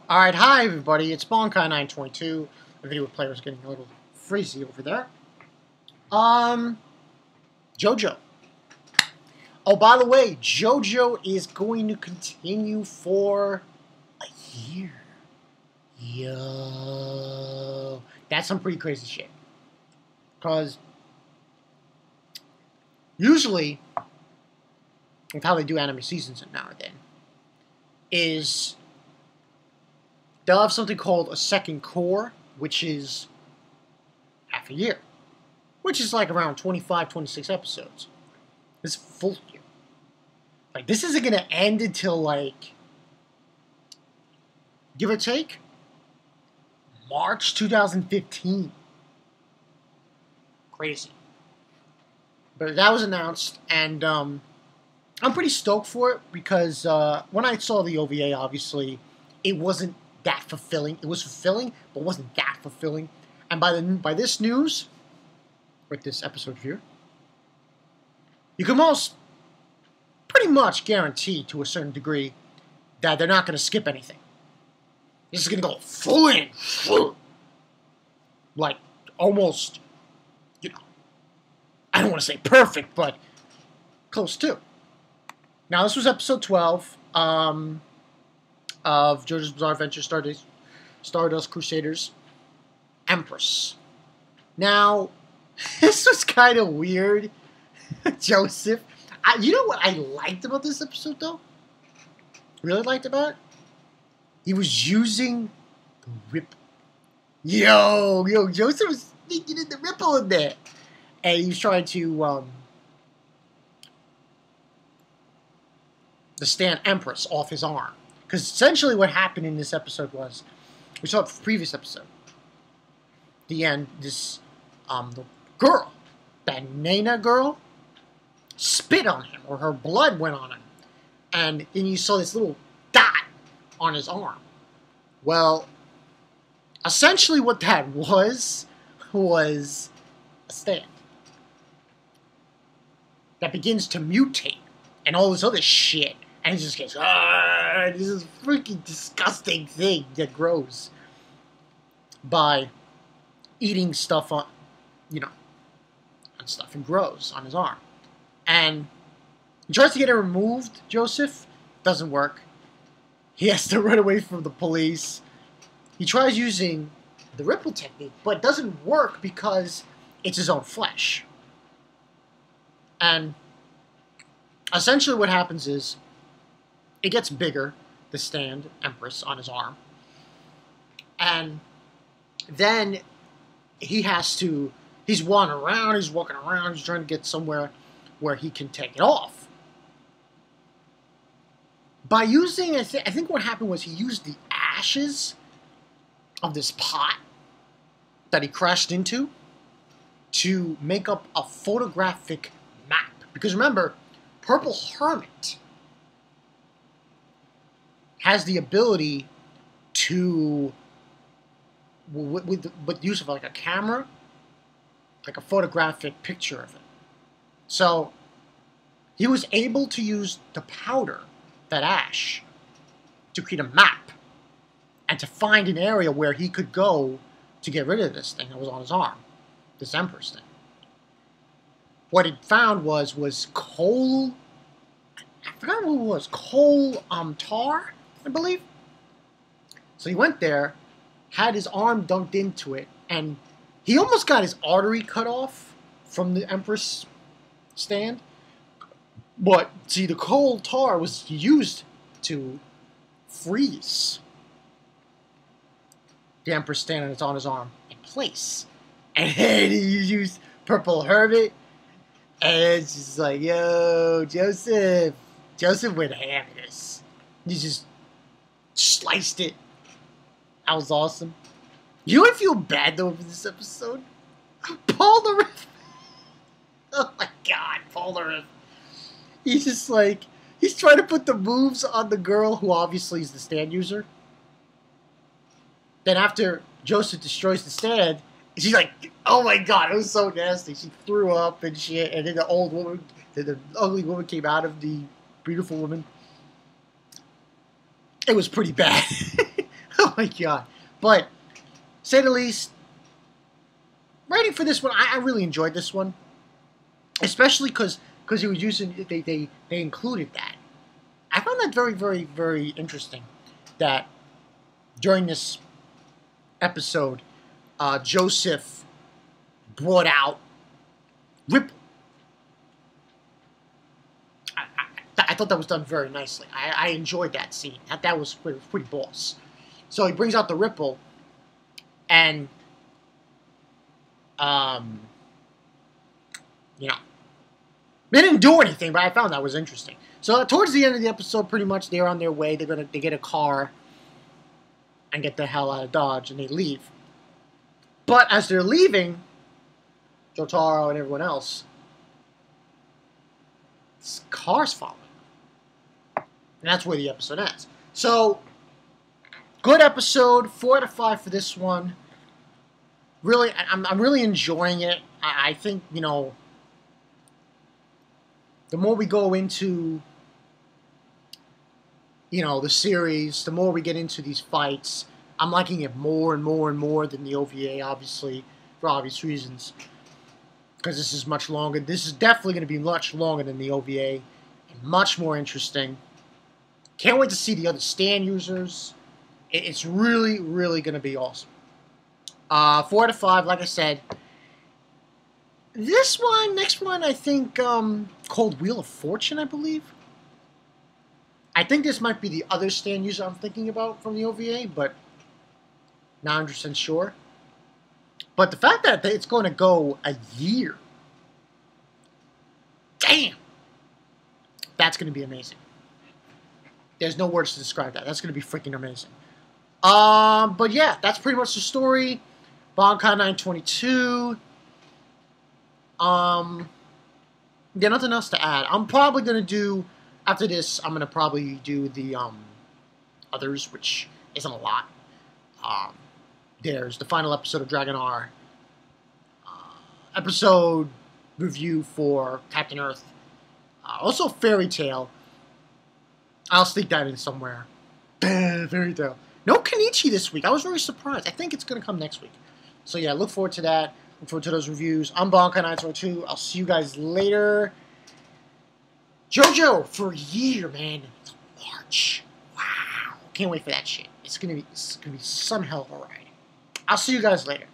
Alright, hi everybody, it's Bonkai922. The video player is getting a little frizzy over there. Jojo. Oh, by the way, Jojo is going to continue for a year. Yo. That's some pretty crazy shit. Because usually, with how they do anime seasons now and then, is they'll have something called a second core, which is half a year. Which is like around 25, 26 episodes. This is full year. Like, this isn't going to end until, like, give or take, March 2015. Crazy. But that was announced, and I'm pretty stoked for it, because when I saw the OVA, obviously, it wasn't that fulfilling. It was fulfilling, but wasn't that fulfilling. And by this news, with this episode here, you can most pretty much guarantee to a certain degree that they're not going to skip anything. This is going to go full in. Like, almost, you know, I don't want to say perfect, but close to. Now, this was episode 12 of JoJo's Bizarre Adventure Stardust Crusaders, Empress. Now, this was kind of weird, Joseph. You know what I liked about this episode, though? Really liked about it? He was using the ripple. Yo, Joseph was sneaking in the ripple in there. And he was trying to, stand Empress off his arm. Because essentially what happened in this episode was, we saw it in the previous episode. The end, this, the girl, that Nana girl, spit on him, or her blood went on him. And then you saw this little dot on his arm. Well, essentially what that was a stand that begins to mutate and all this other shit. And it just gets, this is a freaking disgusting thing that grows by eating stuff on, you know, and stuff, and grows on his arm. And he tries to get it removed, Joseph. Doesn't work. He has to run away from the police. He tries using the ripple technique, but it doesn't work because it's his own flesh. And essentially what happens is, it gets bigger, the stand, Empress, on his arm. And then he's wandering around, he's walking around, he's trying to get somewhere where he can take it off. By using, I think what happened was he used the ashes of this pot that he crashed into to make up a photographic map. Because remember, Purple Hermit has the ability to, with the use of like a camera, like a photographic picture of it. So he was able to use the powder, that ash, to create a map and to find an area where he could go to get rid of this thing that was on his arm, this Empress thing. What he found was coal, I forgot what it was, coal tar, I believe. So he went there, had his arm dunked into it, and he almost got his artery cut off from the Empress stand. But, see, the coal tar was used to freeze the Empress stand, and it's on his arm in place. And he used Purple Hermit, and it's just like, yo, Joseph went ham in this. He just sliced it. That was awesome. You know what I feel bad, though, for this episode? Paul the Riff. Oh my god, Paul the Riff. He's just like, he's trying to put the moves on the girl who obviously is the stand user. Then after Joseph destroys the stand, she's like, oh my god, it was so nasty. She threw up and shit, and then the ugly woman came out of the beautiful woman. It was pretty bad. Oh my god. But, say the least, writing for this one, I really enjoyed this one. Especially because he was using, they included that. I found that very, very, very interesting. That during this episode, Joseph brought out Ripple. I thought that was done very nicely. I enjoyed that scene. That was pretty boss. So he brings out the Ripple, and you know, they didn't do anything, but I found that was interesting. So towards the end of the episode, pretty much they're on their way. They get a car and get the hell out of Dodge, and they leave. But as they're leaving, Jotaro and everyone else, this car's following. And that's where the episode ends. So, good episode. 4 out of 5 for this one. Really, I'm really enjoying it. I think, you know, the more we go into, you know, the series, the more we get into these fights, I'm liking it more and more and more than the OVA, obviously, for obvious reasons. Because this is much longer. This is definitely going to be much longer than the OVA. And much more interesting. Can't wait to see the other stand users. It's really, really going to be awesome. 4 out of 5, like I said. This one, next one, I think, called Wheel of Fortune, I believe. I think this might be the other stand user I'm thinking about from the OVA, but not 100% sure. But the fact that it's going to go a year, damn, that's going to be amazing. There's no words to describe that. That's going to be freaking amazing. But yeah, that's pretty much the story. Bankai 922. Yeah, nothing else to add. I'm probably going to do, after this, I'm going to probably do the others, which isn't a lot. There's the final episode of Dragon R. Episode review for Captain Earth. Also Fairy Tail. I'll sneak that in somewhere. Fairy Tail. No Kenichi this week. I was very surprised. I think it's going to come next week. So yeah, look forward to that. Look forward to those reviews. I'm Bankai922. I'll see you guys later. JoJo for a year, man. It's March. Wow. Can't wait for that shit. It's gonna be some hell of a ride. I'll see you guys later.